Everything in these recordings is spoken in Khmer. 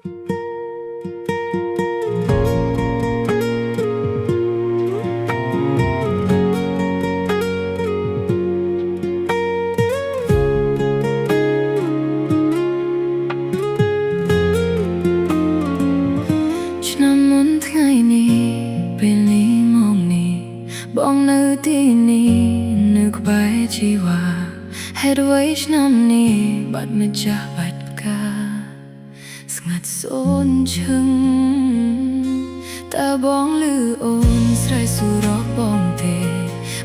បងនៅទីនេះនៅក្បែរជីវ៉ាហេតុអ្វីឆ្នាំនេះបាត់ម្ចាស់បាត់ផ្កាស្ងាត់សូនឈឹងតើបងលឺអូនស្រែកសួររកបងទេ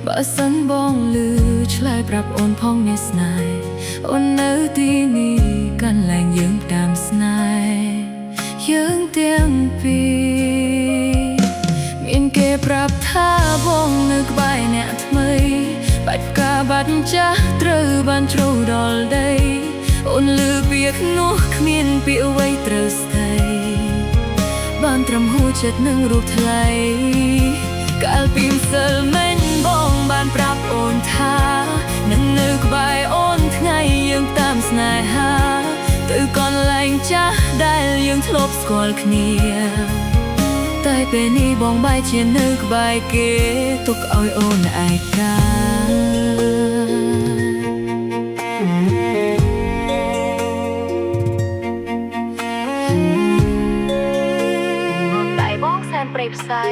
បើសិនបងលឺឆ្លើយប្រាប់អូនផងអ្នកស្នេហ៍អូននៅទីនេះកន្លែងយើងតាមស្នេហ៍យើងទាំងពីរមានគេប្រាប់ថាបងនៅក្បែរអ្នកថ្មីបាច់ផ្កាបាត់ចាស់ត្រូវបានជ្រៅដល់ដីអូនលឺពាក្យនោះគ្មានពាក្យអ្វីត្រូវស្ដីបានត្រឹមហួចចិត្តនឹងរូបថ្លៃកាលពីម្សិលមិញបងបានប្រាប់អូនថានឹងនៅក្បែរអូនថ្ងៃយើងតាមស្នេហាទៅកន្លែងចាស់ដែលយើងធ្លាប់ស្គាល់គ្នាតែពេលនេះបងបែរជានៅក្បែរគេទុកឲ្យអូនឯកាតែបងសែនព្រៃផ្សៃ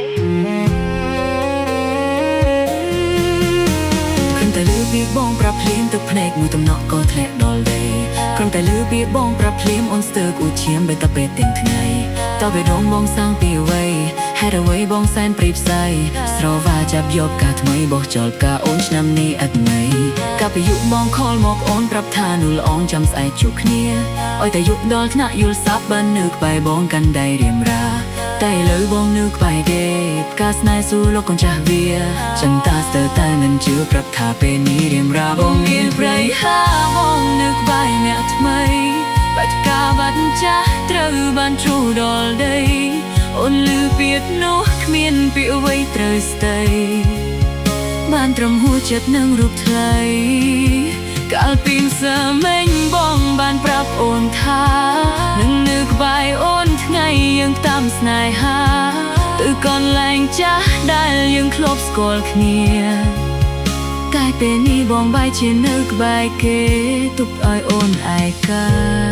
គ្រាន់តែលឺពីបងប្រាប់ភ្លាមទឹកភ្នែកមួយតំណក់ក៏ធ្លាក់ដល់ដីគ្រាន់តែលឺពីបងប្រាប់ភ្លាមអូនស្ទើរគួរឈាមបែរតែពេលទាំងថ្ងៃតើបេះដូងបងសាំងពីអ្វីហេតុអ្វីបងសែនព្រីផ្សៃស្រវាចាប់យកការថ្មីបោះចោលការអូនឆ្នាំនេះអត់ន័យកាលពីយុគបងខលមកអូនប្រាប់ថានូលអងចាំស្អែកជួបគ្នាឲ្យតែយុគដល់ថ្នាក់យល់សប្បាននៅក្បែរបងកាន់ដៃរៀមរាតែឥឡូវបងនៅក្បែរគេផ្កាស្នេហ៍សួរលោកកូនចាស់វាចឹងតាស្ទើរតែមិនជឿប្រាប់ថាពេលនេះរៀមរាបងមានប្រៃហាបងនៅក្បែរអ្នកថ្មីបាច់ផ្កាបាត់ចាស់ត្រូវបានជ្រៅដល់ដីអូនលឺពាក្យនោះគ្មានពាក្យអ្វីត្រូវស្ដីបានត្រឹមហួចចិត្តនឹងរូបថ្លៃកាលពីម្សិលមិញបងបានប្រាប់អូនថានឹងនៅក្បែរអូនថ្ងៃយើងតាមស្នេហាទៅកន្លែងចាស់ដែលយើងធ្លាប់ស្គាល់គ្នាតែពេលនេះបងបែរជានៅក្បែរគេទុកឲ្យអូនឯកា